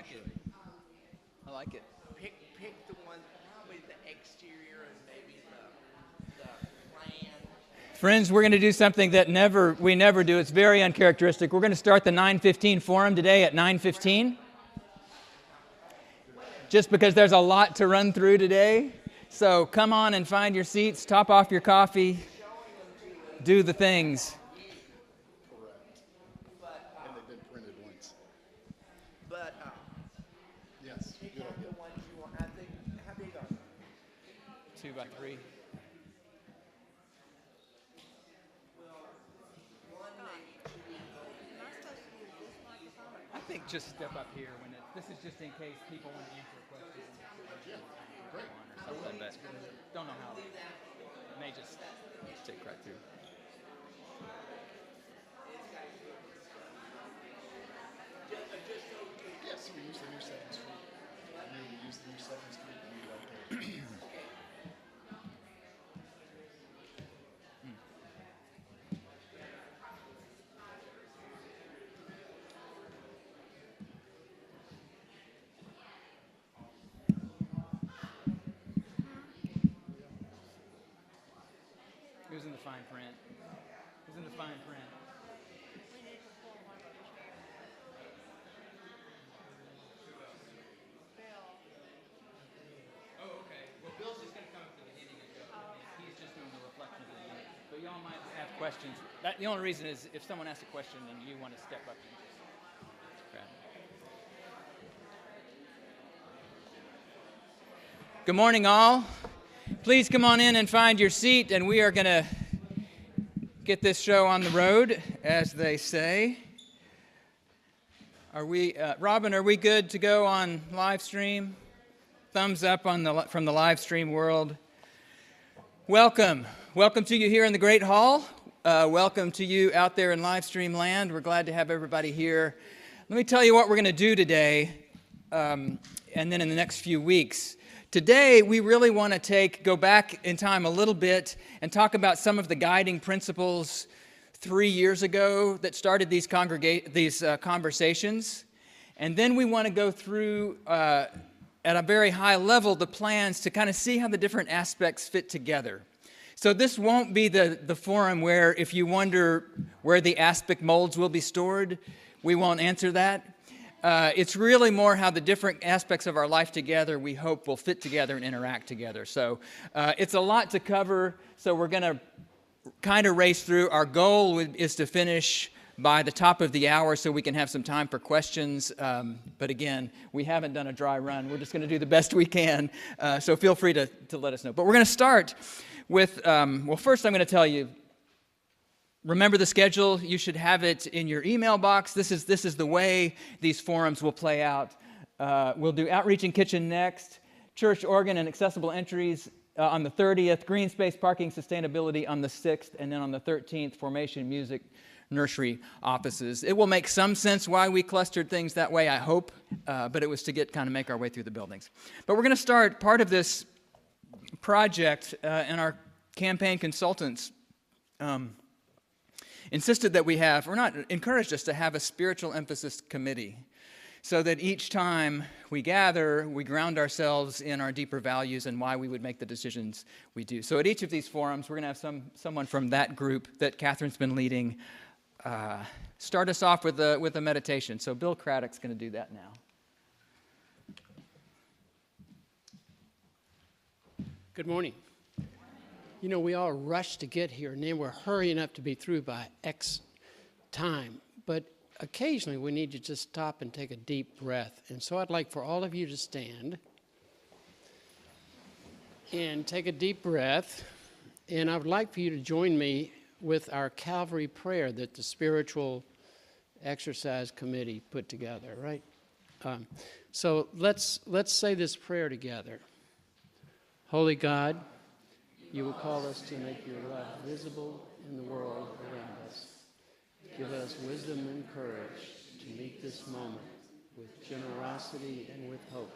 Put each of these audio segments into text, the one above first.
like it. I like it. Pick the one, probably the exterior and maybe the plan. Friends, we're going to do something that we never do. It's very uncharacteristic. We're going to start the 9:15 forum today at 9:15. Just because there's a lot to run through today. So come on and find your seats, top off your coffee, do the things. And they've been printed once. But Yes. pick out the ones you want. I think, how big are they? 2 by 3. I think just step up here when this is just in case people want to answer a question. Yeah, great. Or something, but don't know how. It may just stick right through. Yeah, so we use the new 7th Street. We use the new 7th Street and we locate. Who's in the fine print? Who's in the fine print? Oh, okay. Well, Bill's just going to come at the beginning and go. He's just doing the reflection of the unit. But y'all might have questions. The only reason is if someone asks a question and you want to step up and just grab it. Good morning, all. Please come on in and find your seat, and we are going to get this show on the road, as they say. Are we, Robin? Are we good to go on live stream? Thumbs up from the live stream world. Welcome to you here in the Great Hall. Welcome to you out there in live stream land. We're glad to have everybody here. Let me tell you what we're going to do today, and then in the next few weeks. Today, we really want to go back in time a little bit and talk about some of the guiding principles 3 years ago that started these conversations. And then we want to go through, at a very high level, the plans to kind of see how the different aspects fit together. So this won't be the forum where if you wonder where the aspect molds will be stored, we won't answer that. It's really more how the different aspects of our life together, we hope, will fit together and interact together. So it's a lot to cover, so we're going to kind of race through. Our goal is to finish by the top of the hour so we can have some time for questions. But again, we haven't done a dry run. We're just going to do the best we can. So feel free to let us know. But we're going to start with, well, first I'm going to tell you, remember the schedule. You should have it in your email box. This is the way these forums will play out. We'll do Outreach and Kitchen next, Church Organ and Accessible Entries on the 30th, Green Space Parking Sustainability on the 6th, and then on the 13th, Formation Music Nursery Offices. It will make some sense why we clustered things that way, I hope, but it was to make our way through the buildings. But we're going to start part of this project, and our campaign consultants encouraged us to have a spiritual emphasis committee so that each time we gather, we ground ourselves in our deeper values and why we would make the decisions we do. So at each of these forums, we're going to have someone from that group that Catherine's been leading start us off with a meditation. So Bill Craddock's going to do that now. Good morning. You know, we all rush to get here, and then we're hurrying up to be through by X time. But occasionally, we need to just stop and take a deep breath. And so I'd like for all of you to stand and take a deep breath. And I would like for you to join me with our Calvary Prayer that the Spiritual Exercise Committee put together, right? So let's say this prayer together. Holy God, you will call us to make your love visible in the world around us. Give us wisdom and courage to meet this moment with generosity and with hope,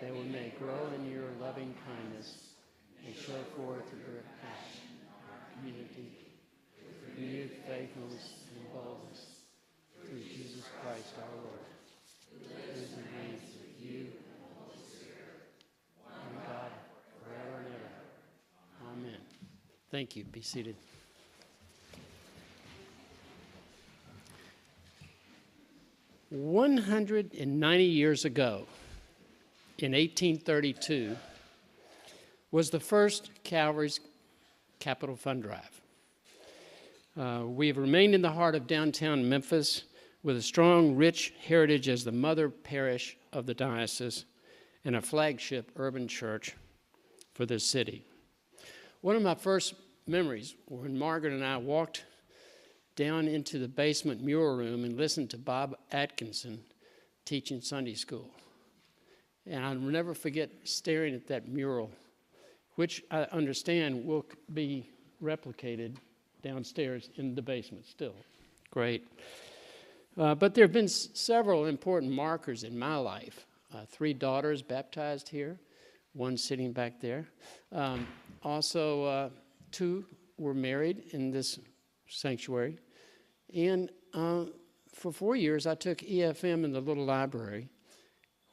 that we may grow in your loving kindness and show forth your passion, community, renewed faithfulness and boldness through Jesus Christ our Lord, who is Thank you. Be seated. "190 years ago, in 1832, was the first Calvary's Capital Fund Drive. We have remained in the heart of downtown Memphis with a strong, rich heritage as the mother parish of the diocese and a flagship urban church for this city. One of my first memories when Margaret and I walked down into the basement mural room and listened to Bob Atkinson teaching Sunday school. And I'll never forget staring at that mural, which I understand will be replicated downstairs in the basement still. Great. But there have been several important markers in my life. 3 daughters baptized here, one sitting back there. Also, 2 were married in this sanctuary. And for 4 years, I took EFM in the little library,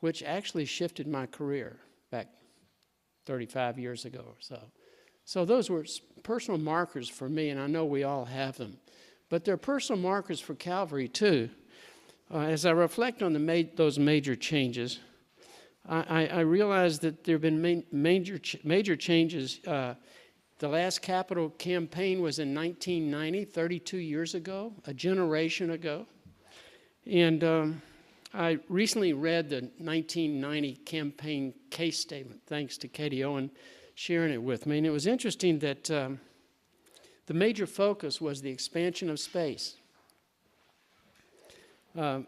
which actually shifted my career back 35 years ago or so. So those were personal markers for me, and I know we all have them. But they're personal markers for Calvary, too. As I reflect on those major changes, I realize that there have been major changes. The last capital campaign was in 1990, 32 years ago, a generation ago. And I recently read the 1990 campaign case statement, thanks to Katie Owen sharing it with me. And it was interesting that the major focus was the expansion of space.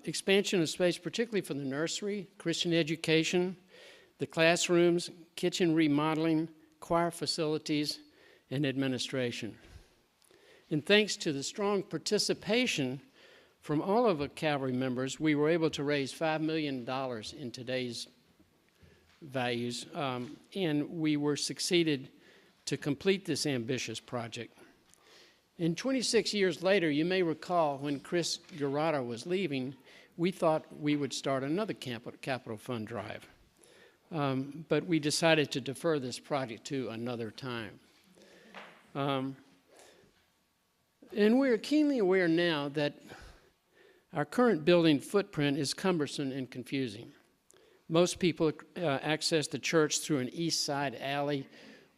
Expansion of space, particularly for the nursery, Christian education, the classrooms, kitchen remodeling, choir facilities, and administration. And thanks to the strong participation from all of the Calvary members, we were able to raise $5 million in today's values, and we were succeeded to complete this ambitious project. And 26 years later, you may recall when Chris Gerardo was leaving, we thought we would start another capital fund drive. But we decided to defer this project to another time. And we're keenly aware now that our current building footprint is cumbersome and confusing. Most people access the church through an east side alley,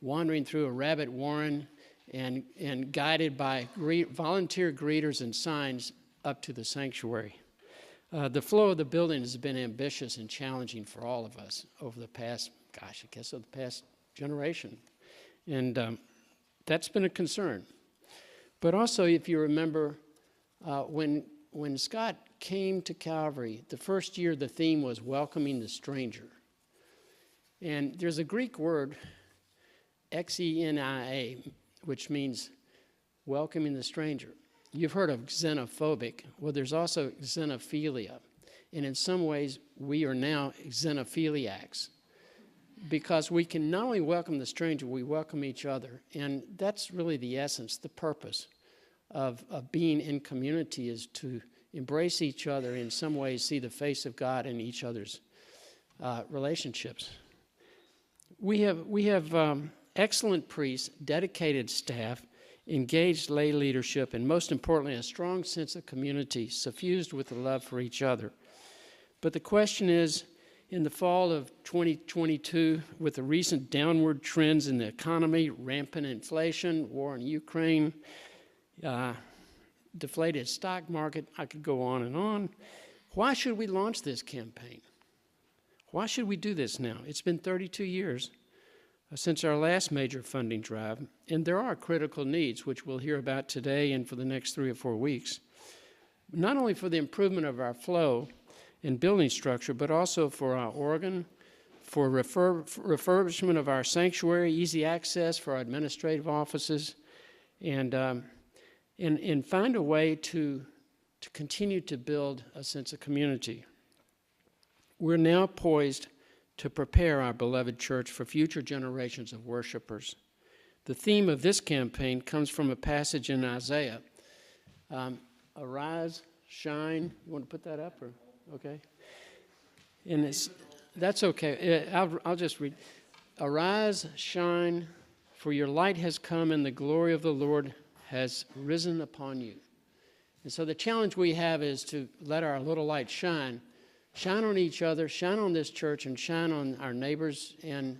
wandering through a rabbit warren, and guided by volunteer greeters and signs up to the sanctuary. The flow of the building has been ambitious and challenging for all of us over the past, the past generation. And that's been a concern. But also, if you remember, when Scott came to Calvary, the first year the theme was welcoming the stranger. And there's a Greek word, xenia, which means welcoming the stranger. You've heard of xenophobic. Well, there's also xenophilia. And in some ways, we are now xenophiliacs because we can not only welcome the stranger, we welcome each other. And that's really the essence, the purpose of being in community is to embrace each other, in some ways see the face of God in each other's relationships. We have excellent priests, dedicated staff, engaged lay leadership, and most importantly, a strong sense of community suffused with the love for each other. But the question is, in the fall of 2022, with the recent downward trends in the economy, rampant inflation, war in Ukraine, deflated stock market, I could go on, why should we launch this campaign? Why should we do this now? It's been 32 years since our last major funding drive, and there are critical needs, which we'll hear about today and for the next 3 or 4 weeks, not only for the improvement of our flow and building structure, but also for our organ, for refurbishment of our sanctuary, easy access for our administrative offices, and find a way to continue to build a sense of community. We're now poised to prepare our beloved church for future generations of worshipers. The theme of this campaign comes from a passage in Isaiah. Arise, shine. You want to put that up? Or okay. And that's okay. I'll just read. Arise, shine, For your light has come, and the glory of the Lord has risen upon you. And so the challenge we have is to let our little light shine. Shine on each other, shine on this church, and shine on our neighbors and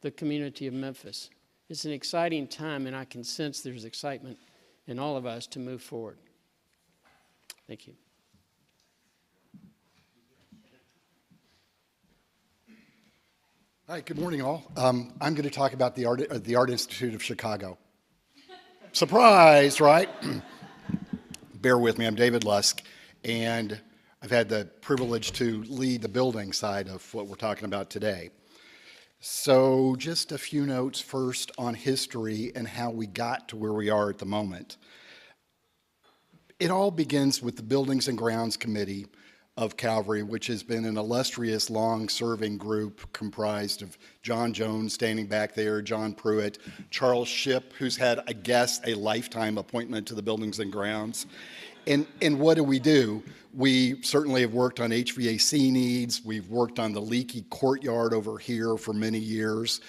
the community of Memphis. It's an exciting time, and I can sense there's excitement in all of us to move forward. Thank you. Hi, good morning, all. I'm going to talk about the Art Institute of Chicago. Surprise, right? Bear with me. I'm David Lusk, and I've had the privilege to lead the building side of what we're talking about today. So just a few notes first on history and how we got to where we are at the moment. It all begins with the Buildings and Grounds Committee of Calvary, which has been an illustrious, long-serving group comprised of John Jones standing back there, John Pruitt, Charles Shipp, who's had, I guess, a lifetime appointment to the Buildings and Grounds. And what do? We certainly have worked on HVAC needs. We've worked on the leaky courtyard over here for many years.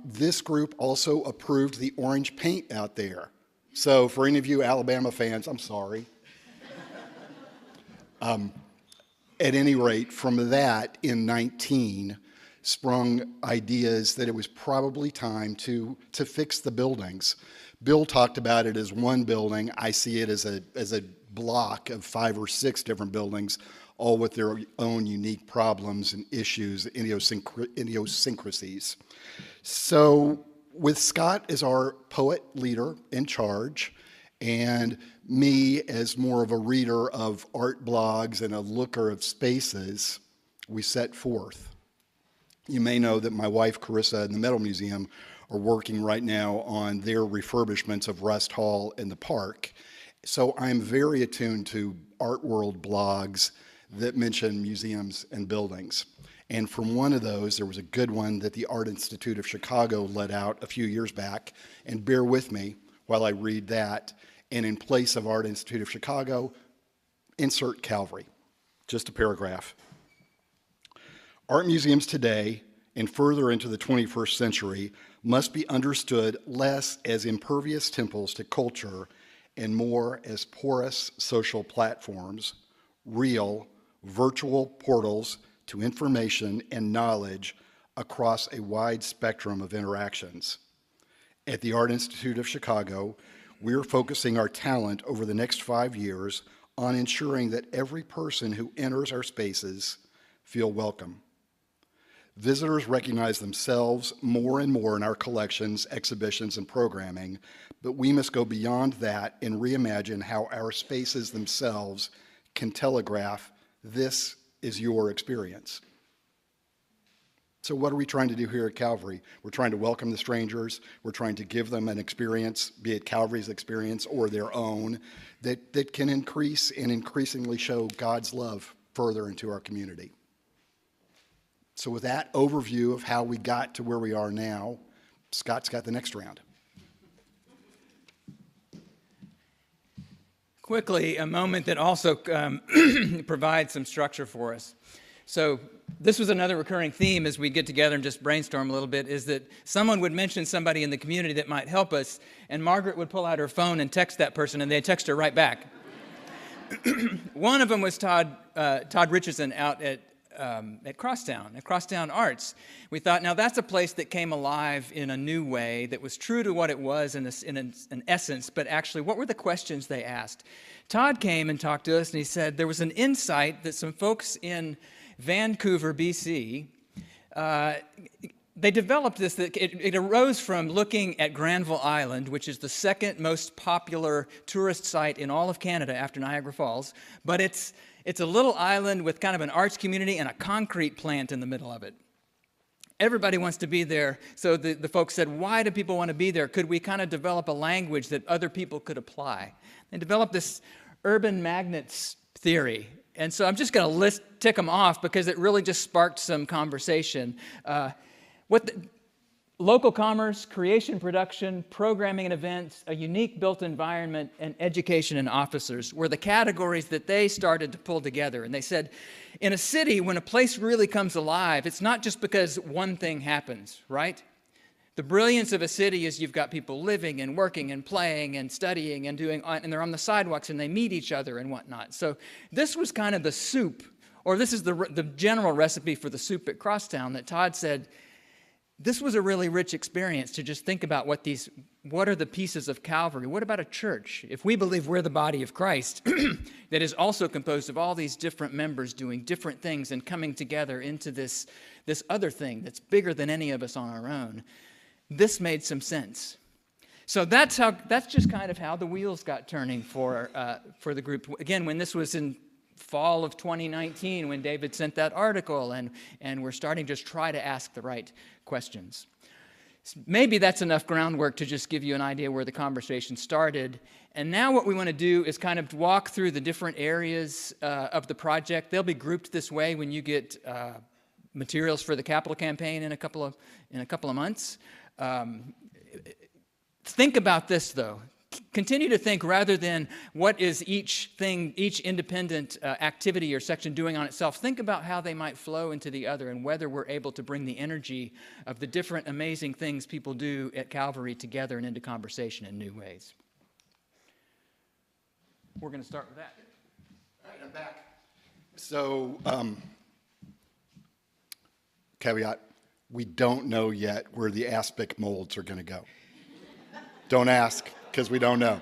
This group also approved the orange paint out there. So for any of you Alabama fans, I'm sorry. At any rate, from that in 19 sprung ideas that it was probably time to fix the buildings. Bill talked about it as one building. I see it as a block of 5 or 6 different buildings, all with their own unique problems and issues, idiosyncrasies. So with Scott as our poet leader in charge, and me as more of a reader of art blogs and a looker of spaces, we set forth. You may know that my wife, Carissa, and the Metal Museum are working right now on their refurbishments of Rust Hall and the park. So I'm very attuned to art world blogs that mention museums and buildings. And from one of those, there was a good one that the Art Institute of Chicago let out a few years back. And bear with me while I read that. And in place of Art Institute of Chicago, insert Calvary. Just a paragraph. Art museums today, and further into the 21st century, must be understood less as impervious temples to culture and more as porous social platforms, real, virtual portals to information and knowledge across a wide spectrum of interactions. At the Art Institute of Chicago, we're focusing our talent over the next 5 years on ensuring that every person who enters our spaces feel welcome. Visitors recognize themselves more and more in our collections, exhibitions, and programming, but we must go beyond that and reimagine how our spaces themselves can telegraph, this is your experience. So what are we trying to do here at Calvary? We're trying to welcome the strangers. We're trying to give them an experience, be it Calvary's experience or their own, that can increase and increasingly show God's love further into our community. So with that overview of how we got to where we are now, Scott's got the next round. Quickly, a moment that also provides some structure for us. So this was another recurring theme as we get together and just brainstorm a little bit, is that someone would mention somebody in the community that might help us, and Margaret would pull out her phone and text that person, and they'd text her right back. One of them was Todd Richardson out at Crosstown Arts. We thought, now that's a place that came alive in a new way that was true to what it was in an essence, but actually, what were the questions they asked? Todd came and talked to us, and he said there was an insight that some folks in Vancouver, BC, they developed this, that it arose from looking at Granville Island, which is the second most popular tourist site in all of Canada after Niagara Falls, but it's a little island with kind of an arts community and a concrete plant in the middle of it. Everybody wants to be there, so the folks said, why do people want to be there? Could we kind of develop a language that other people could apply? They developed this urban magnets theory. And so I'm just going to tick them off because it really just sparked some conversation. Local commerce, creation, production, programming and events, a unique built environment, and education and officers were the categories that they started to pull together. And they said, in a city, when a place really comes alive, it's not just because one thing happens, right? The brilliance of a city is you've got people living and working and playing and studying and doing, and they're on the sidewalks and they meet each other and whatnot. So this was kind of the soup, or this is the general recipe for the soup at Crosstown that Todd said, this was a really rich experience to just think about what are the pieces of Calvary? What about a church? If we believe we're the body of Christ, that is also composed of all these different members doing different things and coming together into this other thing that's bigger than any of us on our own, this made some sense. So that's just kind of how the wheels got turning for the group. Again, when this was in fall of 2019, when David sent that article, and we're starting to just try to ask the right questions. Maybe that's enough groundwork to just give you an idea where the conversation started. And now what we want to do is kind of walk through the different areas of the project. They'll be grouped this way when you get materials for the capital campaign in a couple of months. Think about this, though. Continue to think, rather than what is each independent activity or section doing on itself, think about how they might flow into the other and whether we're able to bring the energy of the different amazing things people do at Calvary together and into conversation in new ways. We're going to start with that. All right, I'm back. So, caveat, we don't know yet where the aspic molds are going to go. Don't ask, because we don't know.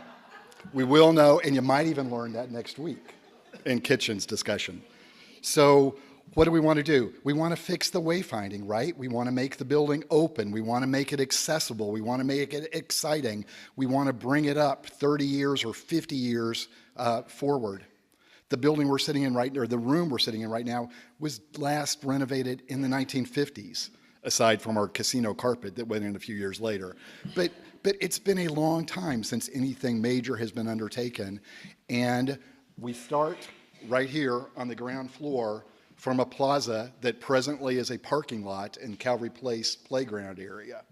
We will know, and you might even learn that next week in Kitchen's discussion. So what do we want to do? We want to fix the wayfinding, right? We want to make the building open. We want to make it accessible. We want to make it exciting. We want to bring it up 30 years or 50 years forward. The building we're sitting in right now, or the room we're sitting in right now, was last renovated in the 1950s, aside from our casino carpet that went in a few years later. But it's been a long time since anything major has been undertaken. And we start right here on the ground floor from a plaza that presently is a parking lot in Calvary Place playground area.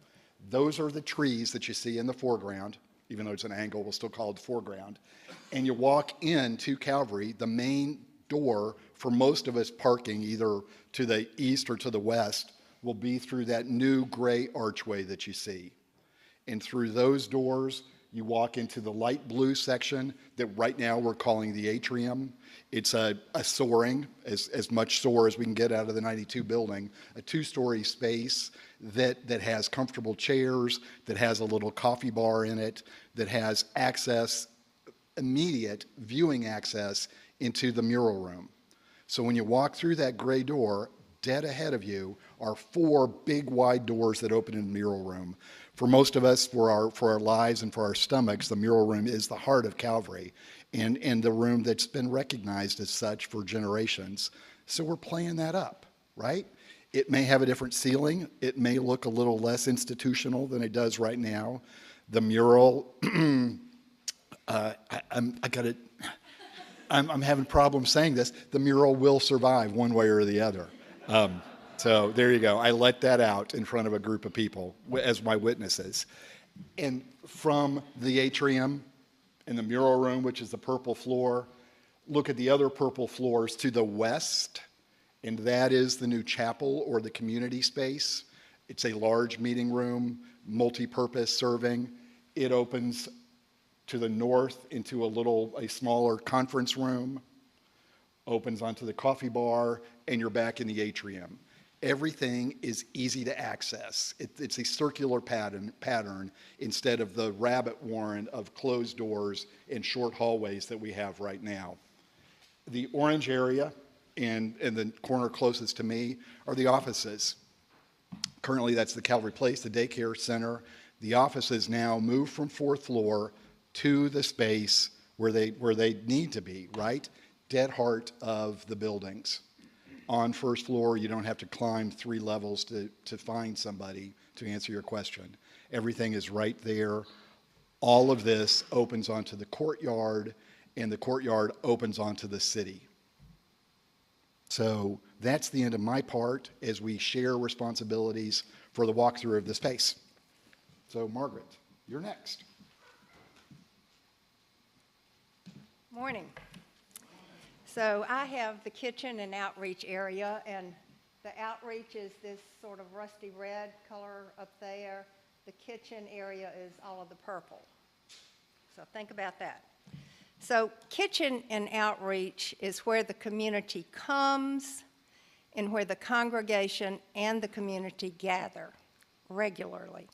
Those are the trees that you see in the foreground. Even though it's an angle, we'll still call it the foreground. And you walk into Calvary, the main door for most of us parking either to the east or to the west will be through that new gray archway that you see. And through those doors, you walk into the light blue section that right now we're calling the Atrium. It's a soaring, as much soar as we can get out of the 92 building, a two-story space that has comfortable chairs, that has a little coffee bar in it, that has access, immediate viewing access into the Mural Room. So when you walk through that gray door, dead ahead of you are 4 big wide doors that open in the Mural Room. For most of us, for our lives and for our stomachs, the Mural Room is the heart of Calvary and the room that's been recognized as such for generations. So we're playing that up, right? It may have a different ceiling. It may look a little less institutional than it does right now. The mural, I'm having problems saying this. The mural will survive one way or the other. So there you go. I let that out in front of a group of people as my witnesses. And from the Atrium and the Mural Room, which is the purple floor, look at the other purple floors to the west, and that is the new chapel or the community space. It's a large meeting room, multi-purpose serving. It opens to the north into a smaller conference room, opens onto the coffee bar, and you're back in the Atrium. Everything is easy to access. It's a circular pattern instead of the rabbit warren of closed doors and short hallways that we have right now. The orange area and the corner closest to me are the offices. Currently, that's the Calvary Place, the daycare center. The offices now move from 4th floor to the space where they need to be, right? Dead heart of the buildings. On 1st floor, you don't have to climb 3 levels to find somebody to answer your question. Everything is right there. All of this opens onto the courtyard, and the courtyard opens onto the city. So that's the end of my part as we share responsibilities for the walkthrough of the space. So Margaret, you're next. Morning. So I have the kitchen and outreach area, and the outreach is this sort of rusty red color up there. the kitchen area is all of the purple. So think about that. So kitchen and outreach is where the community comes and where the congregation and the community gather regularly.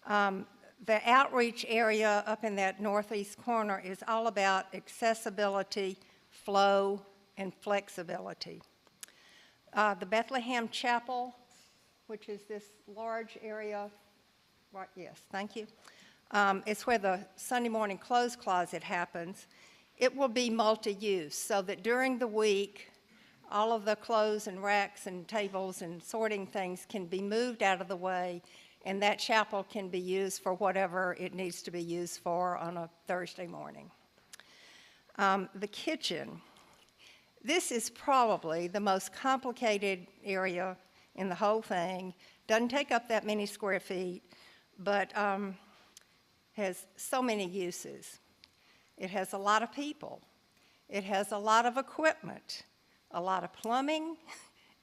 The outreach area up in that northeast corner is all about accessibility, flow, and flexibility. The Bethlehem Chapel, which is this large area, right, yes, thank you. It's where the Sunday morning clothes closet happens. It will be multi-use so that during the week, all of the clothes and racks and tables and sorting things can be moved out of the way, and that chapel can be used for whatever it needs to be used for on a Thursday morning. The kitchen. This is probably the most complicated area in the whole thing. Doesn't take up that many square feet, but has so many uses. It has a lot of people. It has a lot of equipment, a lot of plumbing,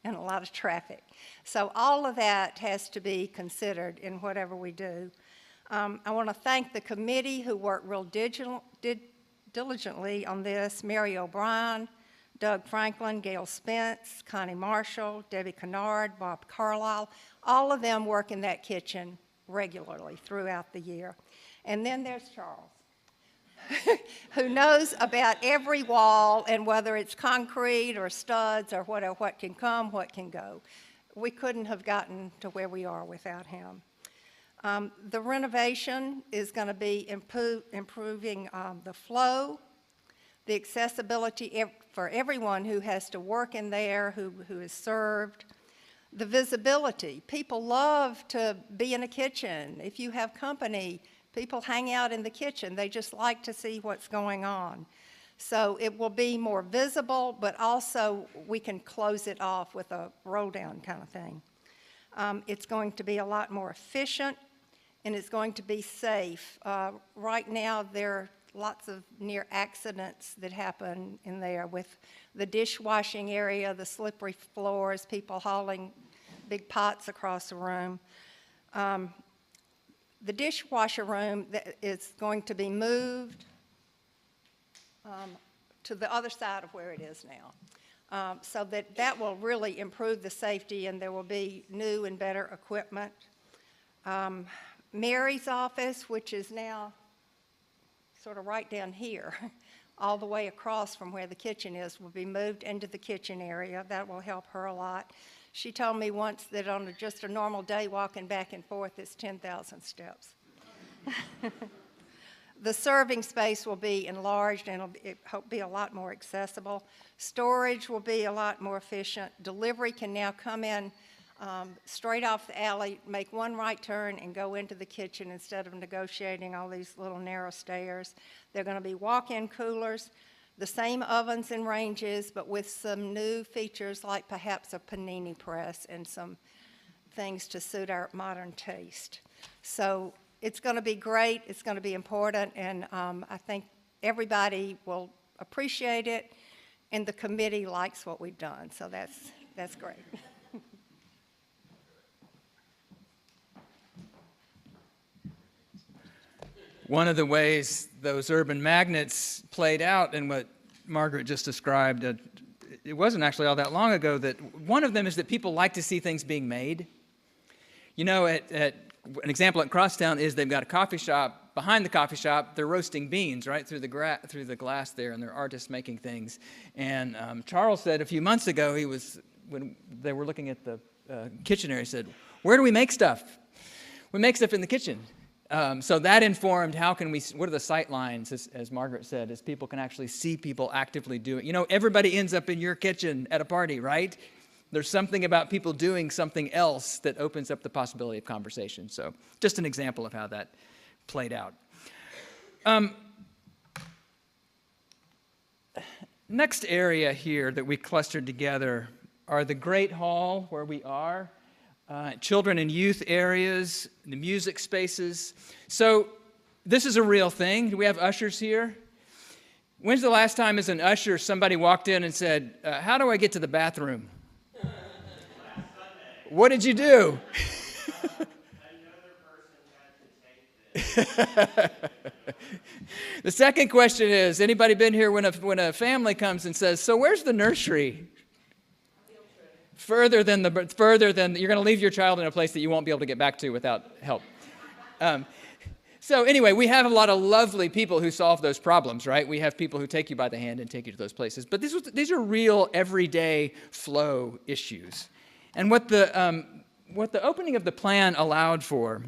and a lot of traffic. So all of that has to be considered in whatever we do. I want to thank the committee who worked real diligently on this: Mary O'Brien, Doug Franklin, Gail Spence, Connie Marshall, Debbie Kennard, Bob Carlisle. All of them work in that kitchen regularly throughout the year. And then there's Charles, who knows about every wall and whether it's concrete or studs or what can come, what can go. We couldn't have gotten to where we are without him. The renovation is going to be improving the flow, the accessibility for everyone who has to work in there, who is served, the visibility. People love to be in a kitchen. If you have company, people hang out in the kitchen. They just like to see what's going on. So it will be more visible, but also we can close it off with a roll down kind of thing. It's going to be a lot more efficient, and it's going to be safe. Right now, there are lots of near accidents that happen in there with the dishwashing area, the slippery floors, people hauling big pots across the room. The dishwasher room is going to be moved to the other side of where it is now. So that will really improve the safety, and there will be new and better equipment. Mary's office, which is now sort of right down here, all the way across from where the kitchen is, will be moved into the kitchen area. That will help her a lot. She told me once that on just a normal day walking back and forth, it's 10,000 steps. The serving space will be enlarged, and it'll be a lot more accessible. Storage will be a lot more efficient. Delivery can now come in straight off the alley, make one right turn, and go into the kitchen instead of negotiating all these little narrow stairs. They're going to be walk-in coolers, the same ovens and ranges, but with some new features like perhaps a panini press and some things to suit our modern taste. So it's going to be great, it's going to be important, and I think everybody will appreciate it, and the committee likes what we've done, so that's great. One of the ways those urban magnets played out in what Margaret just described, it wasn't actually all that long ago, that one of them is that people like to see things being made. You know, an example at Crosstown is they've got a coffee shop. Behind the coffee shop, they're roasting beans right through the glass there, and they're artists making things. And Charles said a few months ago, when they were looking at the kitchen area, he said, "Where do we make stuff? We make stuff in the kitchen." So that informed what are the sight lines, as Margaret said, as people can actually see people actively doing. You know, everybody ends up in your kitchen at a party, right? There's something about people doing something else that opens up the possibility of conversation. So just an example of how that played out. Next area here that we clustered together are the Great Hall, where we are, children and youth areas, the music spaces. So this is a real thing. Do we have ushers here? When's the last time as an usher somebody walked in and said, "How do I get to the bathroom?" What did you do? Another person The second question is, anybody been here when a family comes and says, so where's the nursery? Further than you're going to leave your child in a place that you won't be able to get back to without help. So anyway, we have a lot of lovely people who solve those problems, right? We have people who take you by the hand and take you to those places. But these are real everyday flow issues. And what the opening of the plan allowed for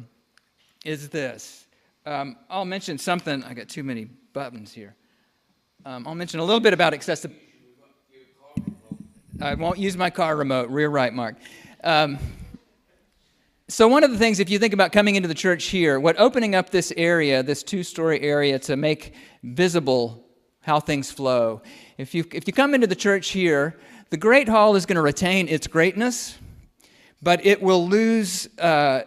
is this. I'll mention something. I got too many buttons here. I'll mention a little bit about accessibility. I won't use my car remote. Rear right, Mark. So one of the things, if you think about coming into the church here, what opening up this area, this two-story area, to make visible how things flow. If you come into the church here, the Great Hall is going to retain its greatness, but it will lose this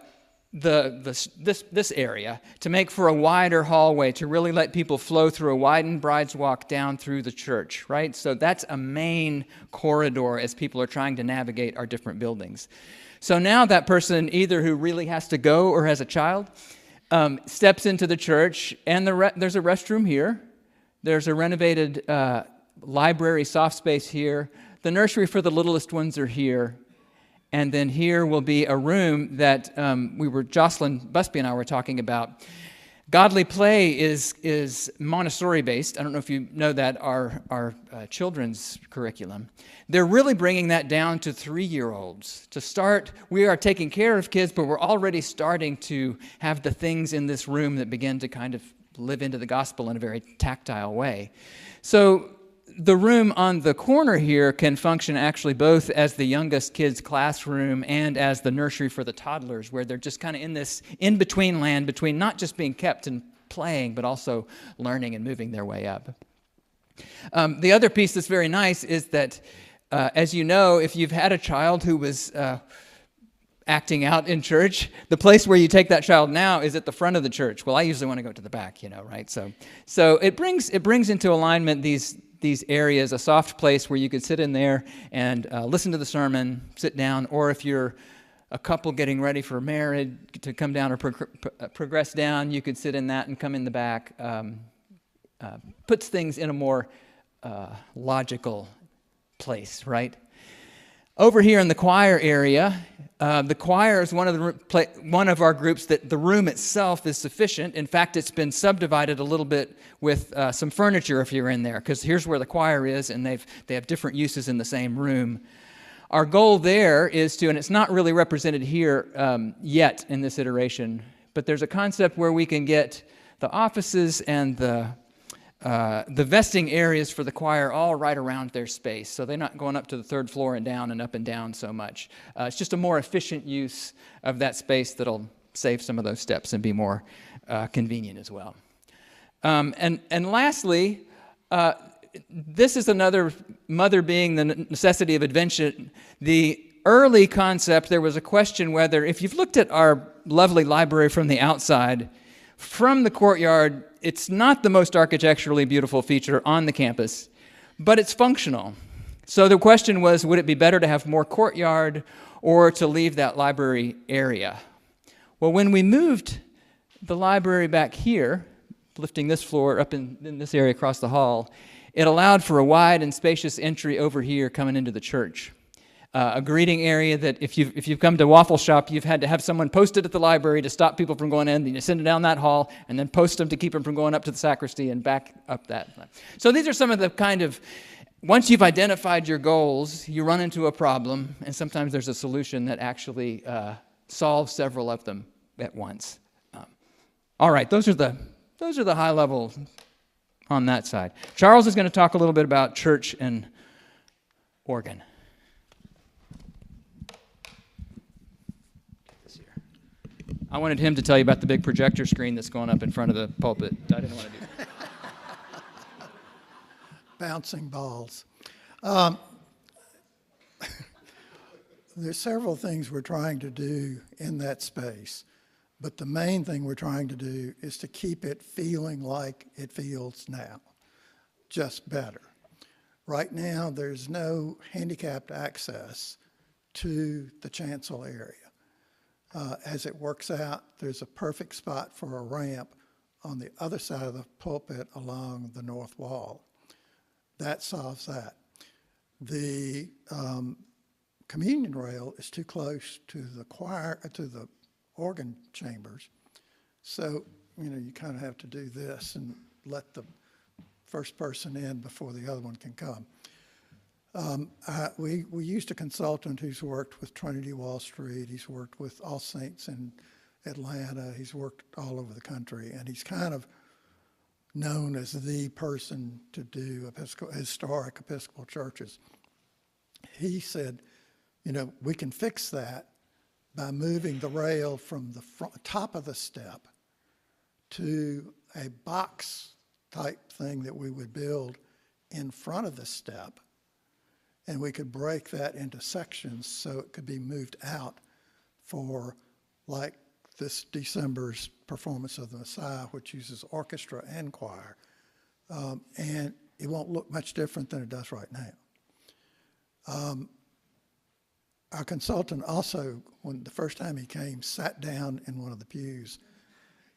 area to make for a wider hallway, to really let people flow through a widened bride's walk down through the church, right? So that's a main corridor as people are trying to navigate our different buildings. So now that person, either who really has to go or has a child, steps into the church, and there's a restroom here. There's a renovated library soft space here. The nursery for the littlest ones are here. And then here will be a room that Jocelyn Busby and I were talking about. Godly Play is Montessori-based. I don't know if you know that, our children's curriculum. They're really bringing that down to 3-year-olds. To start, we are taking care of kids, but we're already starting to have the things in this room that begin to kind of live into the gospel in a very tactile way. So the room on the corner here can function actually both as the youngest kids' classroom and as the nursery for the toddlers, where they're just kind of in this in-between land between not just being kept and playing, but also learning and moving their way up. The other piece that's very nice is that, as you know, if you've had a child who was acting out in church, the place where you take that child now is at the front of the church. Well, I usually want to go to the back, right? So it brings into alignment these areas, a soft place where you could sit in there and listen to the sermon, sit down, or if you're a couple getting ready for marriage to come down or progress down, you could sit in that and come in the back. Puts things in a more logical place, right? Over here in the choir area, the choir is one of our groups that the room itself is sufficient. In fact, it's been subdivided a little bit with some furniture if you're in there, because here's where the choir is, and they have different uses in the same room. Our goal there is to, and it's not really represented here yet in this iteration, but there's a concept where we can get the offices and the vesting areas for the choir all right around their space. So they're not going up to the third floor and down and up and down so much. It's just a more efficient use of that space that'll save some of those steps and be more convenient as well. And lastly, this is another mother being the necessity of invention. The early concept, there was a question whether, if you've looked at our lovely library from the outside, from the courtyard, it's not the most architecturally beautiful feature on the campus, but it's functional. So the question was, would it be better to have more courtyard or to leave that library area? Well, when we moved the library back here, lifting this floor up in this area across the hall, it allowed for a wide and spacious entry over here coming into the church. A greeting area that if you've come to Waffle Shop, you've had to have someone post it at the library to stop people from going in. Then you send them down that hall and then post them to keep them from going up to the sacristy and back up that. So these are some of the kind of, once you've identified your goals, you run into a problem, and sometimes there's a solution that actually solves several of them at once. All right, those are the high level on that side. Charles is going to talk a little bit about church and organ. I wanted him to tell you about the big projector screen that's going up in front of the pulpit. I didn't want to do that. Bouncing balls. There's several things we're trying to do in that space, but the main thing we're trying to do is to keep it feeling like it feels now, just better. Right now, there's no handicapped access to the chancel area. As it works out, there's a perfect spot for a ramp on the other side of the pulpit along the north wall. That solves that. The communion rail is too close to the choir, to the organ chambers. So, you kind of have to do this and let the first person in before the other one can come. We used a consultant who's worked with Trinity Wall Street. He's worked with All Saints in Atlanta. He's worked all over the country, and he's kind of known as the person to do historic Episcopal churches. He said, we can fix that by moving the rail from the top of the step to a box type thing that we would build in front of the step. And we could break that into sections so it could be moved out for, like this December's performance of the Messiah, which uses orchestra and choir. And it won't look much different than it does right now. Our consultant also, when the first time he came, sat down in one of the pews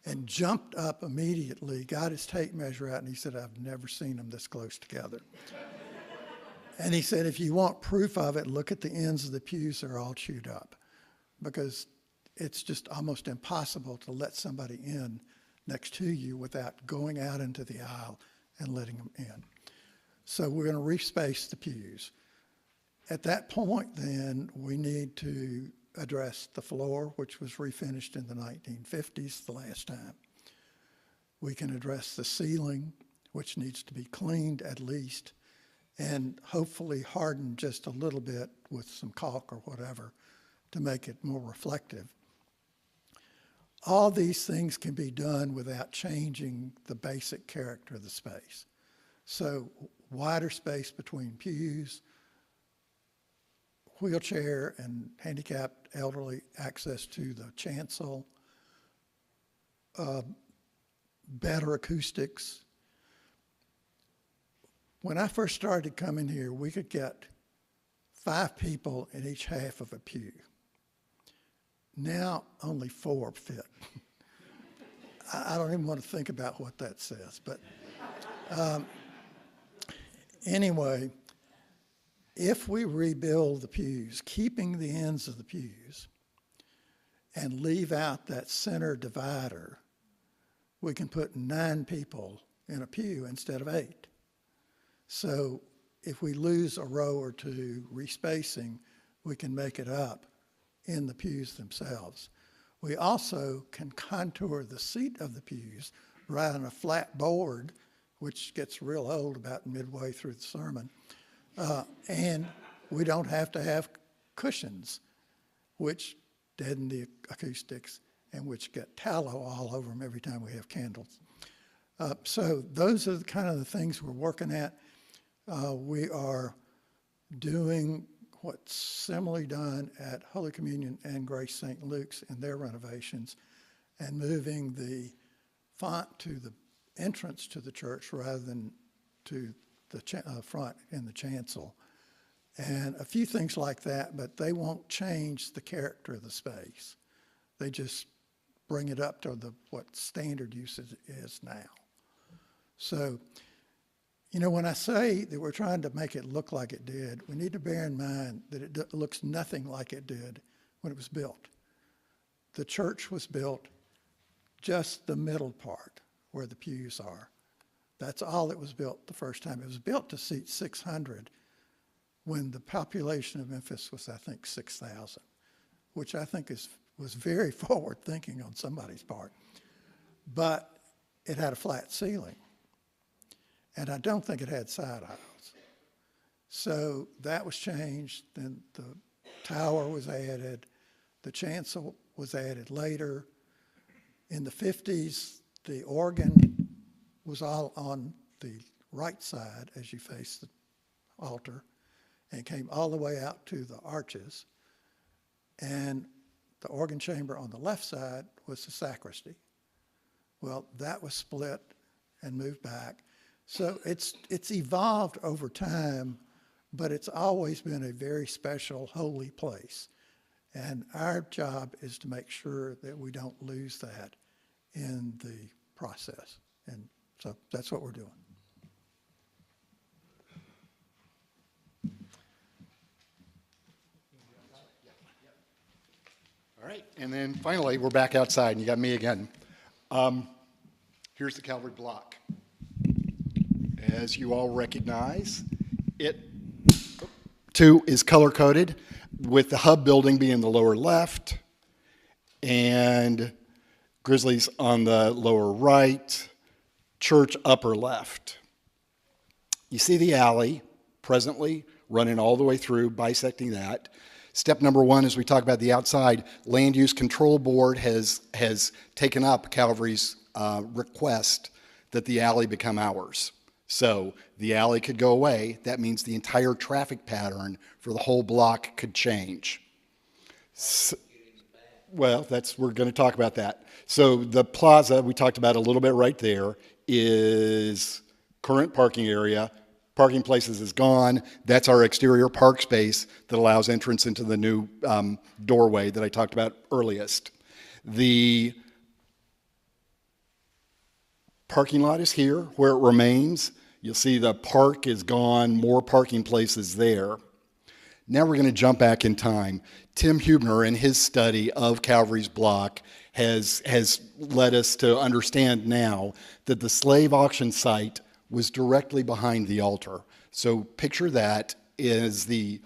and jumped up immediately, got his tape measure out, and he said, I've never seen them this close together. And he said, if you want proof of it, look at the ends of the pews, they're all chewed up, because it's just almost impossible to let somebody in next to you without going out into the aisle and letting them in. So we're going to respace the pews. At that point, then, we need to address the floor, which was refinished in the 1950s the last time. We can address the ceiling, which needs to be cleaned at least, and hopefully hardened just a little bit with some caulk or whatever to make it more reflective. All these things can be done without changing the basic character of the space. So wider space between pews, wheelchair and handicapped elderly access to the chancel, better acoustics. When I first started coming here, we could get 5 people in each half of a pew. Now only 4 fit. I don't even want to think about what that says, but anyway, if we rebuild the pews, keeping the ends of the pews, and leave out that center divider, we can put 9 people in a pew instead of 8. So if we lose a row or 2 respacing, we can make it up in the pews themselves. We also can contour the seat of the pews right on a flat board, which gets real old about midway through the sermon. And we don't have to have cushions, which deaden the acoustics and which get tallow all over them every time we have candles. So those are the kind of the things we're working at. We are doing what's similarly done at Holy Communion and Grace St. Luke's in their renovations, and moving the font to the entrance to the church rather than to the front in the chancel. And a few things like that, but they won't change the character of the space. They just bring it up to what standard usage is now. So, when I say that we're trying to make it look like it did, we need to bear in mind that it looks nothing like it did when it was built. The church was built just the middle part where the pews are. That's all that was built the first time. It was built to seat 600 when the population of Memphis was, I think, 6,000, which I think was very forward thinking on somebody's part. But it had a flat ceiling. And I don't think it had side aisles. So that was changed. Then the tower was added. The chancel was added later. In the 50s, the organ was all on the right side as you face the altar and came all the way out to the arches. And the organ chamber on the left side was the sacristy. Well, that was split and moved back. So it's evolved over time, but it's always been a very special, holy place. And our job is to make sure that we don't lose that in the process. And so that's what we're doing. All right, and then finally, we're back outside, and you got me again. Here's the Calvary block. As you all recognize, it too is color-coded, with the hub building being the lower left, and Grizzlies on the lower right, church upper left. You see the alley presently running all the way through, bisecting that. Step number one, as we talk about the outside, Land Use Control Board has taken up Calvary's request that the alley become ours. So the alley could go away. That means the entire traffic pattern for the whole block could change. Well, we're going to talk about that. So the plaza, we talked about a little bit right there, is current parking area. Parking places is gone. That's our exterior park space that allows entrance into the new doorway that I talked about earliest. The parking lot is here where it remains. You'll see the park is gone, more parking places there. Now we're going to jump back in time. Tim Hubner, in his study of Calvary's block, has led us to understand now that the slave auction site was directly behind the altar. So picture that is the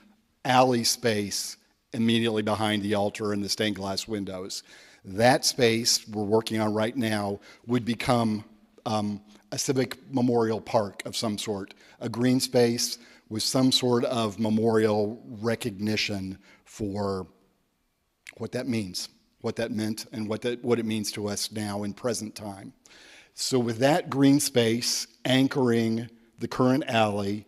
alley space immediately behind the altar and the stained glass windows. That space we're working on right now would become a civic memorial park of some sort, a green space with some sort of memorial recognition for what that means, what that meant, and what it means to us now in present time. So with that green space anchoring the current alley,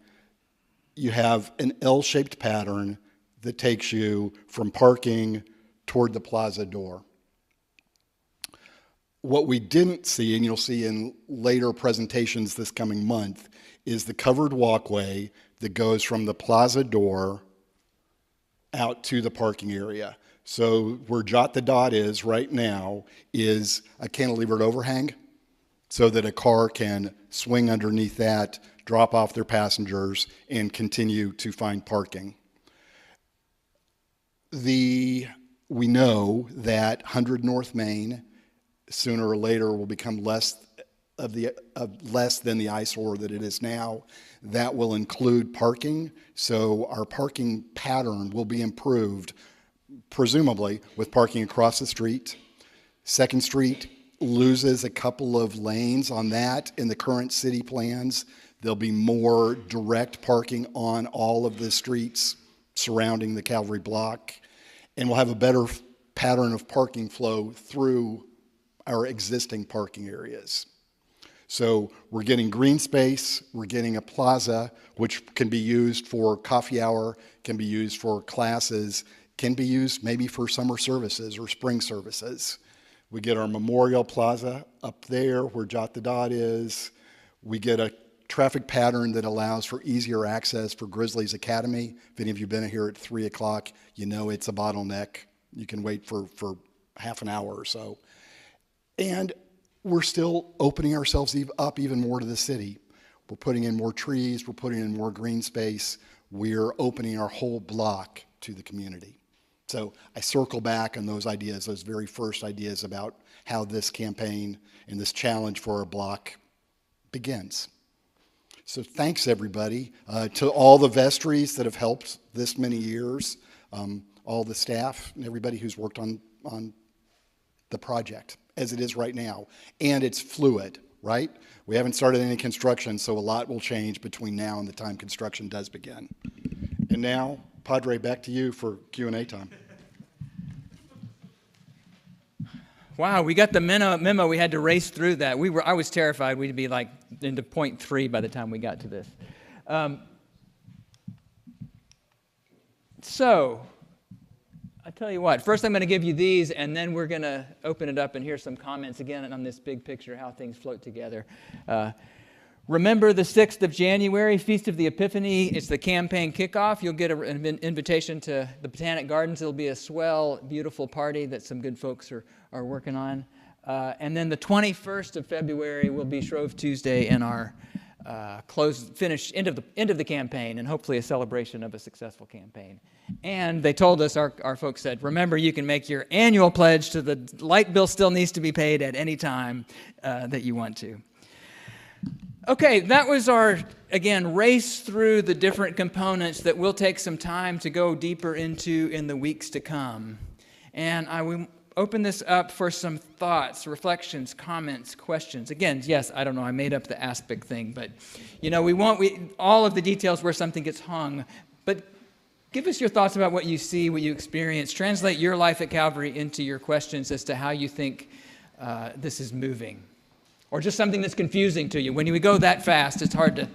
you have an L-shaped pattern that takes you from parking toward the plaza door. What we didn't see, and you'll see in later presentations this coming month, is the covered walkway that goes from the plaza door out to the parking area. So where Jot the Dot is right now is a cantilevered overhang so that a car can swing underneath that, drop off their passengers, and continue to find parking. We know that 100 North Main sooner or later will become less than the eyesore that it is now. That will include parking, so our parking pattern will be improved, presumably with parking across the street. 2nd Street loses a couple of lanes on that in the current city plans. There'll be more direct parking on all of the streets surrounding the Calvary block, and we'll have a better pattern of parking flow through our existing parking areas. So we're getting green space, we're getting a plaza, which can be used for coffee hour, can be used for classes, can be used maybe for summer services or spring services. We get our Memorial Plaza up there where Jot the Dot is. We get a traffic pattern that allows for easier access for Grizzlies Academy. If any of you have been here at 3 o'clock, you know it's a bottleneck. You can wait for half an hour or so. And we're still opening ourselves up even more to the city. We're putting in more trees, we're putting in more green space. We're opening our whole block to the community. So I circle back on those ideas, those very first ideas about how this campaign and this challenge for our block begins. So thanks, everybody, to all the vestries that have helped this many years, all the staff and everybody who's worked on the project as it is right now. And it's fluid, right? We haven't started any construction, so a lot will change between now and the time construction does begin. And now, Padre, back to you for Q&A time. Wow, we got the memo. We had to race through that. I was terrified we'd be like into point 3 by the time we got to this. So, I tell you what, first I'm going to give you these, and then we're going to open it up and hear some comments again on this big picture, how things float together. Remember the 6th of January, Feast of the Epiphany. It's the campaign kickoff. You'll get an invitation to the Botanic Gardens. It'll be a swell, beautiful party that some good folks are working on. And then the 21st of February will be Shrove Tuesday and our end of the campaign, and hopefully a celebration of a successful campaign. And they told us, our folks said, remember, you can make your annual pledge to the light bill still needs to be paid at any time that you want to. Okay, that was our, again, race through the different components that we'll take some time to go deeper into in the weeks to come. And I will open this up for some thoughts, reflections, comments, questions. Again, yes, I don't know, I made up the aspect thing, but, you know, we all of the details where something gets hung, but give us your thoughts about what you see, what you experience. Translate your life at Calvary into your questions as to how you think this is moving. Or just something that's confusing to you. When we go that fast, it's hard to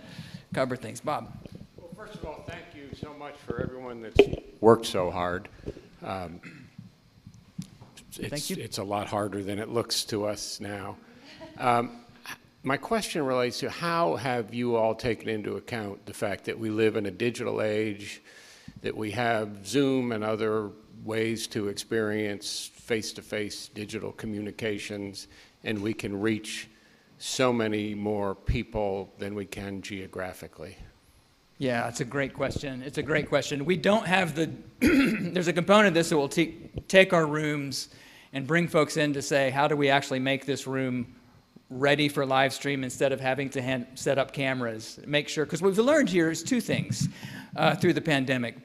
cover things. Bob. Well, first of all, thank you so much for everyone that's worked so hard. Thank you. It's a lot harder than it looks to us now. My question relates to how have you all taken into account the fact that we live in a digital age, that we have Zoom and other ways to experience face-to-face digital communications, and we can reach so many more people than we can geographically? Yeah, it's a great question. It's a great question. We don't have there's a component of this that will take our rooms and bring folks in to say, how do we actually make this room ready for live stream instead of having to set up cameras? Make sure, because what we've learned here is two things through the pandemic.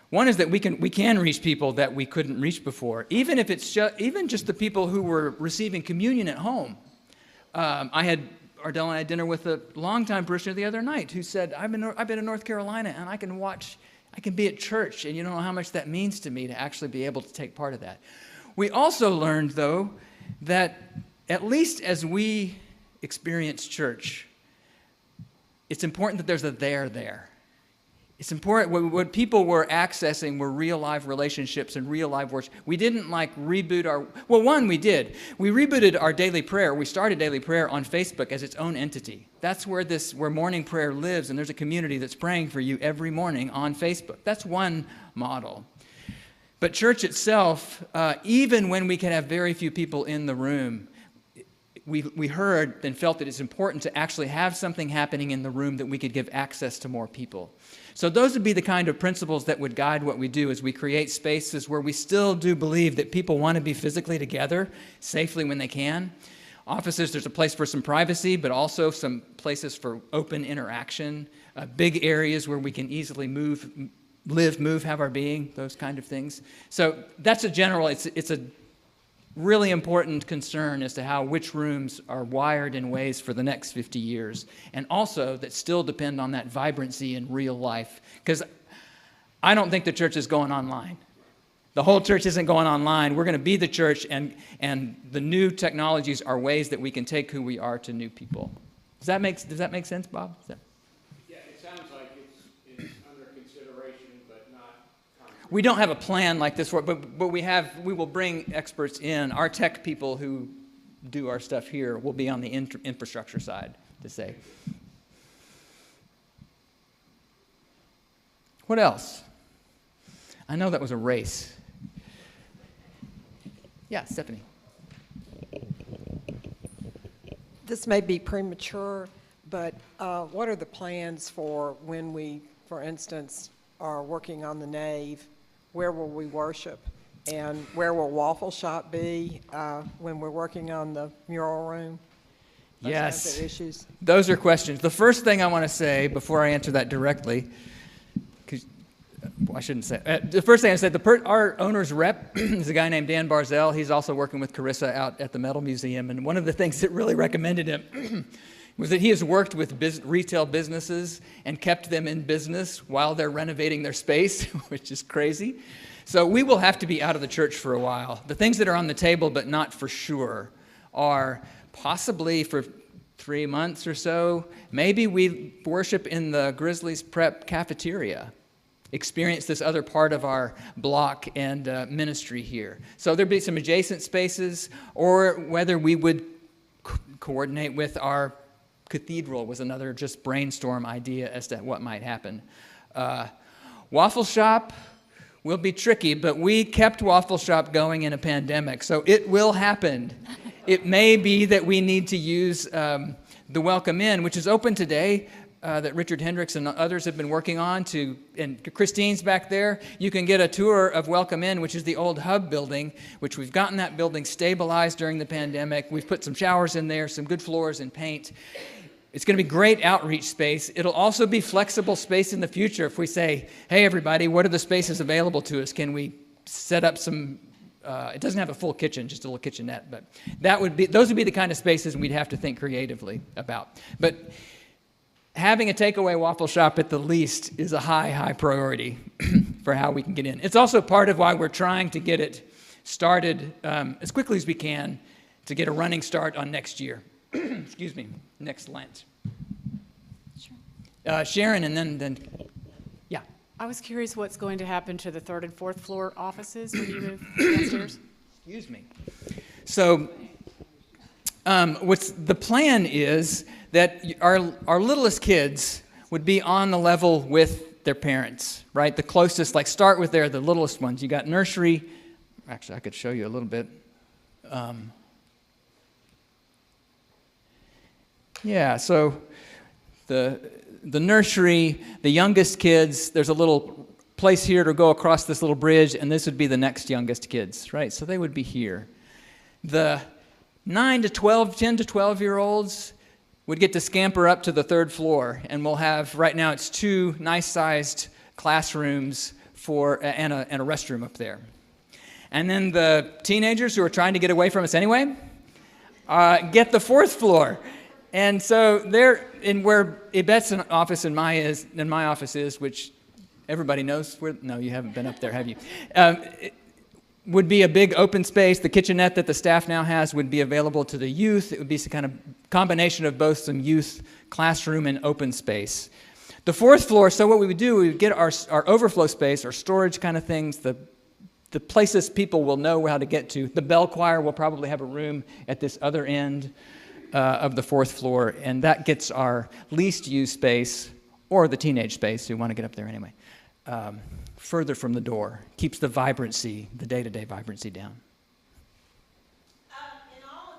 One is that we can reach people that we couldn't reach before, even if it's just the people who were receiving communion at home. Ardell and I had dinner with a longtime parishioner the other night who said, I've been in North Carolina and I can be at church, and you don't know how much that means to me to actually be able to take part of that. We also learned, though, that at least as we experience church, it's important that there's a there. It's important, what people were accessing were real live relationships and real live worship. We didn't reboot we did. We rebooted our daily prayer. We started daily prayer on Facebook as its own entity. That's where morning prayer lives, and there's a community that's praying for you every morning on Facebook. That's one model. But church itself, even when we can have very few people in the room, we heard and felt that it's important to actually have something happening in the room that we could give access to more people. So those would be the kind of principles that would guide what we do as we create spaces where we still do believe that people want to be physically together safely when they can. Offices, there's a place for some privacy, but also some places for open interaction, big areas where we can easily live, move, have our being, those kind of things. So that's it's a really important concern as to which rooms are wired in ways for the next 50 years, and also that still depend on that vibrancy in real life. Because I don't think the church is going online. The whole church isn't going online. We're going to be the church, and the new technologies are ways that we can take who we are to new people. Does that make sense, Bob? Yeah, it sounds like it's under consideration, but not concrete. We don't have a plan like this, but we will bring experts in. Our tech people who do our stuff here will be on the infrastructure side to say. What else? I know that was a race. Yeah, Stephanie. This may be premature, but what are the plans for when we, for instance, are working on the nave? Where will we worship? And where will Waffle Shop be when we're working on the Mural Room? Those Yes. kinds of issues. Those are questions. The first thing I want to say before I answer that directly, I shouldn't say. The first thing I said, our owner's rep is a guy named Dan Barzell. He's also working with Carissa out at the Metal Museum. And one of the things that really recommended him was that he has worked with retail businesses and kept them in business while they're renovating their space, which is crazy. So we will have to be out of the church for a while. The things that are on the table, but not for sure, are possibly for 3 months or so. Maybe we worship in the Grizzlies Prep cafeteria. Experience this other part of our block and ministry here. So there'd be some adjacent spaces, or whether we would coordinate with our cathedral was another just brainstorm idea as to what might happen. Waffle shop will be tricky, but we kept Waffle Shop going in a pandemic, so it will happen. It may be that we need to use the Welcome Inn, which is open today, that Richard Hendricks and others have been working on, and Christine's back there. You can get a tour of Welcome Inn, which is the old hub building, which we've gotten that building stabilized during the pandemic. We've put some showers in there, some good floors and paint. It's going to be great outreach space. It'll also be flexible space in the future if we say, hey, everybody, what are the spaces available to us? Can we set up some, it doesn't have a full kitchen, just a little kitchenette, but those would be the kind of spaces we'd have to think creatively about. But having a takeaway waffle shop at the least is a high priority for how we can get in. It's also part of why we're trying to get it started as quickly as we can to get a running start on next year. Excuse me, next Lent. Sure. Sharon, and then, yeah. I was curious what's going to happen to the 3rd and 4th floor offices when you move downstairs. Excuse me. So, the plan is that our littlest kids would be on the level with their parents, right? The closest, like start with the littlest ones. You got nursery. Actually, I could show you a little bit. Yeah, so the nursery, the youngest kids, there's a little place here to go across this little bridge, and this would be the next youngest kids, right? So they would be here. The 10 to 12-year-olds would get to scamper up to the 3rd floor, and we'll have, right now it's 2 nice-sized classrooms and a restroom up there. And then the teenagers who are trying to get away from us anyway get the 4th floor. And so they're in where Yvette's office and my office is, which everybody knows where. No, you haven't been up there, have you? It would be a big open space. The kitchenette that the staff now has would be available to the youth. It would be some kind of combination of both some youth classroom and open space. The 4th floor, so what we would do, we would get our overflow space, our storage kind of things, the places people will know how to get to. The bell choir will probably have a room at this other end of the 4th floor, and that gets our least used space, or the teenage space who want to get up there anyway, further from the door. Keeps the vibrancy, the day-to-day vibrancy down. In all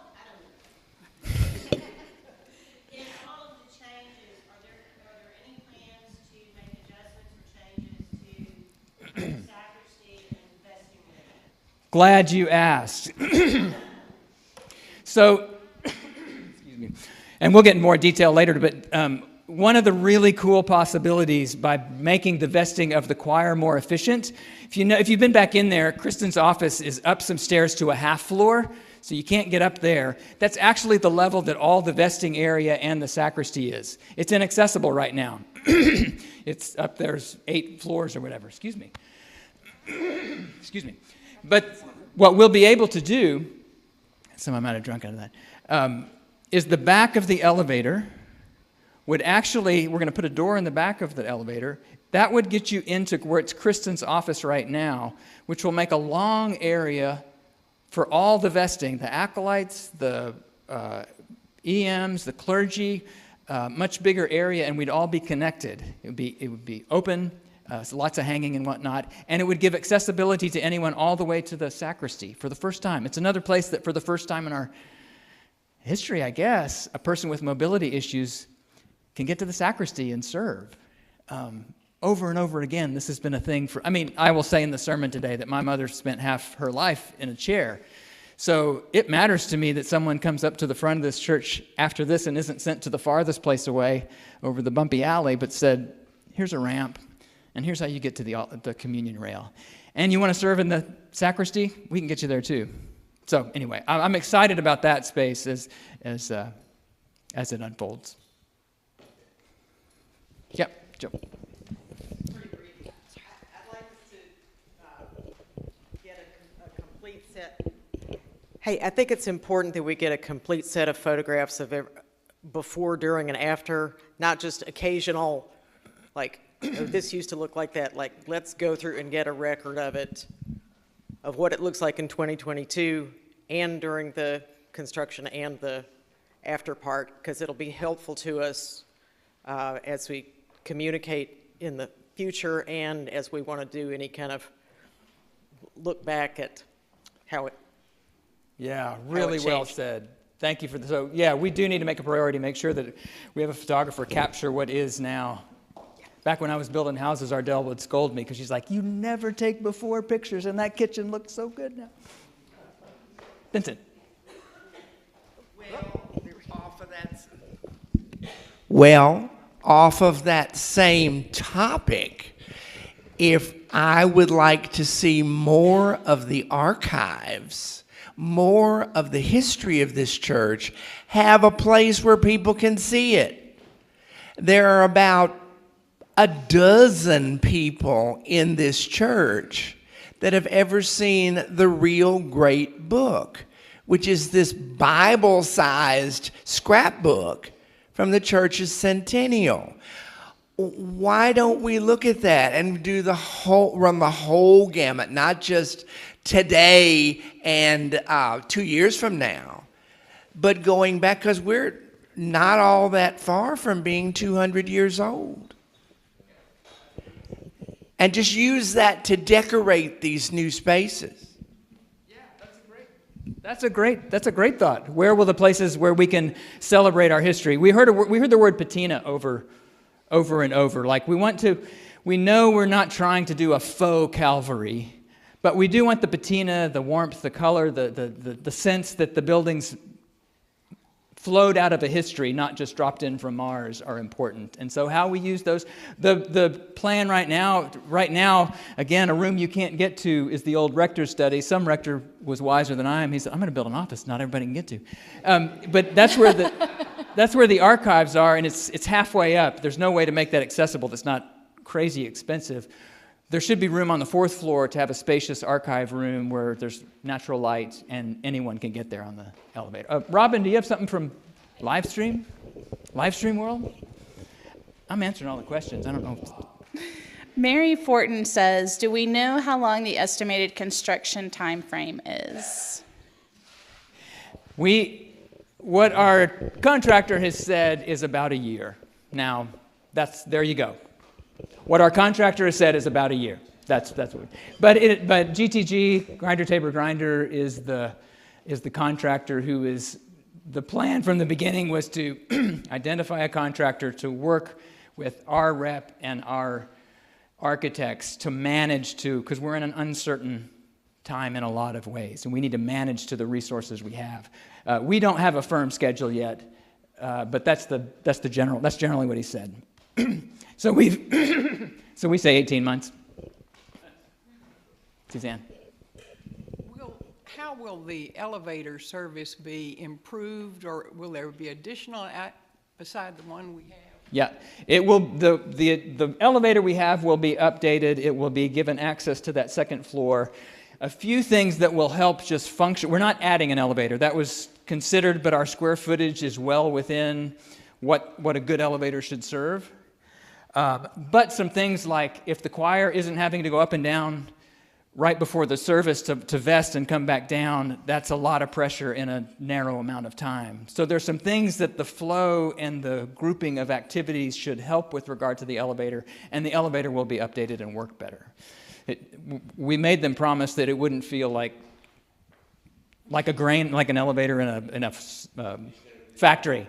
of the changes, are there any plans to make adjustments or changes to sacristy and vesting area? Glad you asked. So, and we'll get in more detail later, but one of the really cool possibilities by making the vesting of the choir more efficient, if you've been back in there, Kristen's office is up some stairs to a half floor, so you can't get up there. That's actually the level that all the vesting area and the sacristy is. It's inaccessible right now. It's up there's 8 floors or whatever. Excuse me. Excuse me. But what we'll be able to do, some I might have drunk out of that, is the back of the elevator would actually, we're going to put a door in the back of the elevator. That would get you into where it's Kristen's office right now, which will make a long area for all the vesting, the acolytes, the EMs, the clergy, much bigger area, and we'd all be connected. It would be open, so lots of hanging and whatnot, and it would give accessibility to anyone all the way to the sacristy for the first time. It's another place that for the first time in our history, I guess, a person with mobility issues can get to the sacristy and serve. Over and over again, this has been a thing for, I will say in the sermon today that my mother spent half her life in a chair. So it matters to me that someone comes up to the front of this church after this and isn't sent to the farthest place away over the bumpy alley, but said, here's a ramp, and here's how you get to the communion rail. And you want to serve in the sacristy? We can get you there too. So anyway, I'm excited about that space as it unfolds. Yep, Joe. Pretty briefly. I'd like us to get a complete set. Hey, I think it's important that we get a complete set of photographs of before, during, and after, not just occasional, like, oh, this used to look like that. Like, let's go through and get a record of it, of what it looks like in 2022 and during the construction and the after part, because it'll be helpful to us as we communicate in the future and as we want to do any kind of look back at how it. Yeah, really well changed. said. Thank you for the, so yeah, we do need to make a priority, make sure that we have a photographer capture what is now. Back when I was building houses, Ardell would scold me because she's like, you never take before pictures and that kitchen looks so good now. Vincent. Well, off of that same topic, if I would like to see more of the archives, more of the history of this church, have a place where people can see it. There are about a dozen people in this church that have ever seen the Real Great Book, which is this Bible-sized scrapbook from the church's centennial. Why don't we look at that and do run the whole gamut, not just today and 2 years from now, but going back, because we're not all that far from being 200 years old. And just use that to decorate these new spaces. That's a great thought. Where will the places where we can celebrate our history? We heard the word patina over and over. Like we know we're not trying to do a faux Calvary, but we do want the patina, the warmth, the color, the sense that the buildings flowed out of a history, not just dropped in from Mars, are important. And so how we use those, the plan right now, again, a room you can't get to is the old rector study. Some rector was wiser than I am. He said, I'm going to build an office not everybody can get to. But that's where the archives are, and it's halfway up. There's no way to make that accessible that's not crazy expensive. There should be room on the 4th floor to have a spacious archive room where there's natural light and anyone can get there on the elevator. Robin, do you have something from live stream? Live stream world? I'm answering all the questions. I don't know. Mary Fortin says, do we know how long the estimated construction time frame is? What our contractor has said is about a year. Now, there you go. What our contractor has said is about a year. That's what. But GTG, Grinder Tabor Grinder, is the contractor who is. The plan from the beginning was to identify a contractor to work with our rep and our architects to manage because we're in an uncertain time in a lot of ways, and we need to manage to the resources we have. We don't have a firm schedule yet, but that's generally what he said. So we say 18 months. Suzanne. How will the elevator service be improved, or will there be additional beside the one we have? Yeah, it will. The elevator we have will be updated. It will be given access to that 2nd floor. A few things that will help just function. We're not adding an elevator. That was considered, but our square footage is well within what a good elevator should serve. But some things like if the choir isn't having to go up and down right before the service to vest and come back down, that's a lot of pressure in a narrow amount of time. So there's some things that the flow and the grouping of activities should help with regard to the elevator, and the elevator will be updated and work better. We made them promise that it wouldn't feel like an elevator in a factory.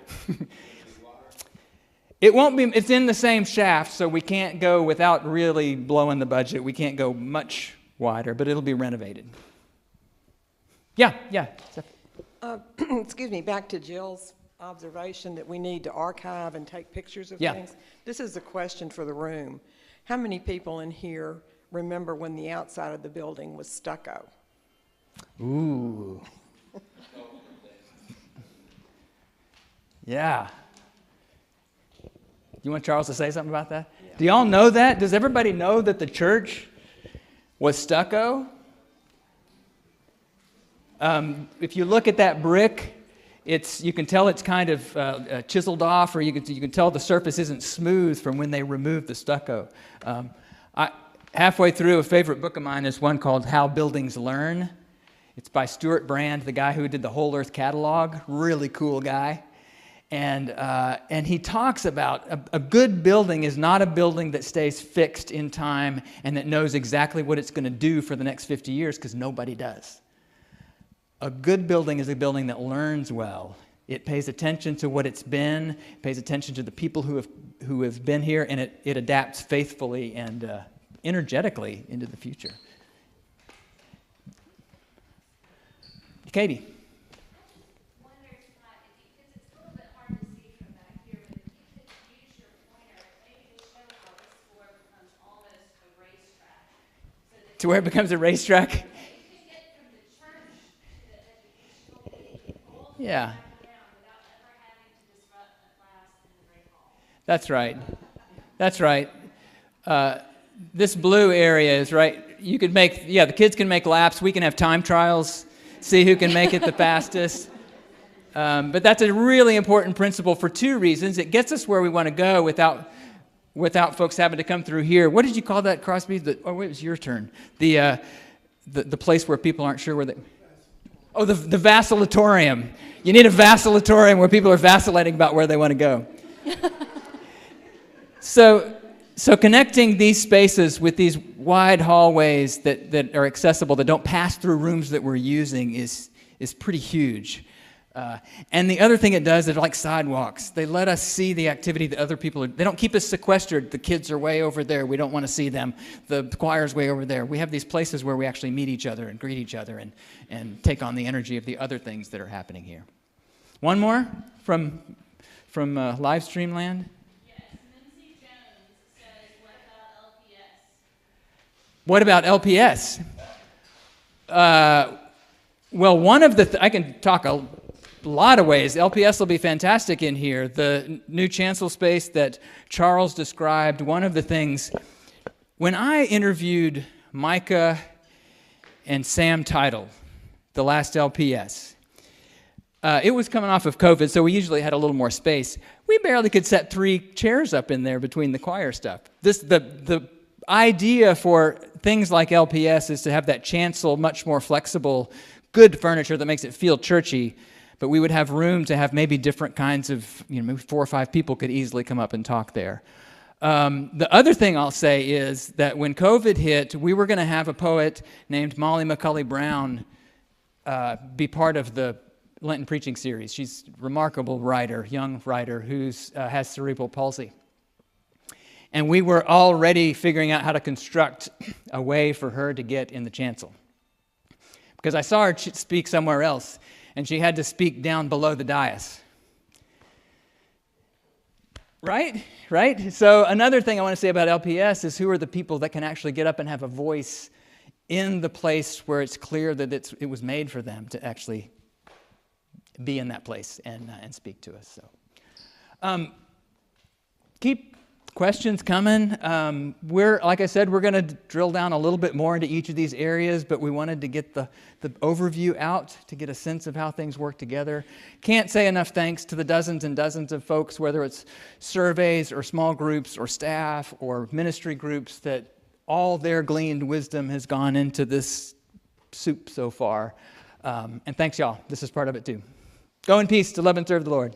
It won't be. It's in the same shaft, so we can't go without really blowing the budget. We can't go much wider, but it'll be renovated. Yeah. Excuse me, back to Jill's observation that we need to archive and take pictures of Yeah. things. This is a question for the room. How many people in here remember when the outside of the building was stucco? Ooh. Yeah. You want Charles to say something about that? Yeah. Do y'all know that? Does everybody know that the church was stucco? If you look at that brick, you can tell it's kind of chiseled off, or you can tell the surface isn't smooth from when they removed the stucco. Halfway through, a favorite book of mine is one called How Buildings Learn. It's by Stuart Brand, the guy who did the Whole Earth Catalog. Really cool guy. And he talks about a good building is not a building that stays fixed in time and that knows exactly what it's going to do for the next 50 years, because nobody does. A good building is a building that learns well. It pays attention to what it's been, pays attention to the people who have been here, and it adapts faithfully and energetically into the future. Katie. To where it becomes a racetrack? Yeah. That's right. That's right. This blue area is right. You could make, the kids can make laps. We can have time trials, see who can make it the fastest. But that's a really important principle for two reasons. It gets us where we want to go without folks having to come through here. What did you call that, Crosby? It was your turn. The place where people aren't sure where they... Oh, the vacillatorium. You need a vacillatorium where people are vacillating about where they want to go. So connecting these spaces with these wide hallways that are accessible, that don't pass through rooms that we're using, is pretty huge. And the other thing it does, they're like sidewalks. They let us see the activity that other people are. They don't keep us sequestered. The kids are way over there. We don't want to see them. The choir's way over there. We have these places where we actually meet each other and greet each other and take on the energy of the other things that are happening here. One more from live stream land. Yes, Lindsay Jones says, what about LPS? Well, one of the I can talk a lot of ways. LPS will be fantastic in here. The new chancel space that Charles described, one of the things, when I interviewed Micah and Sam Title, the last LPS, it was coming off of COVID, so we usually had a little more space. We barely could set 3 chairs up in there between the choir stuff. The idea for things like LPS is to have that chancel much more flexible, good furniture that makes it feel churchy, but we would have room to have maybe different kinds of, maybe 4 or 5 people could easily come up and talk there. The other thing I'll say is that when COVID hit, we were going to have a poet named Molly McCulley Brown be part of the Lenten preaching series. She's a remarkable writer, young writer, who has cerebral palsy. And we were already figuring out how to construct a way for her to get in the chancel. Because I saw her speak somewhere else, and she had to speak down below the dais. Right? So another thing I want to say about LPS is who are the people that can actually get up and have a voice in the place where it's clear that it was made for them to actually be in that place and speak to us. So keep questions coming. Like I said, we're going to drill down a little bit more into each of these areas, but we wanted to get the overview out to get a sense of how things work together. Can't say enough thanks to the dozens and dozens of folks, whether it's surveys or small groups or staff or ministry groups, that all their gleaned wisdom has gone into this soup so far. And thanks, y'all. This is part of it, too. Go in peace to love and serve the Lord.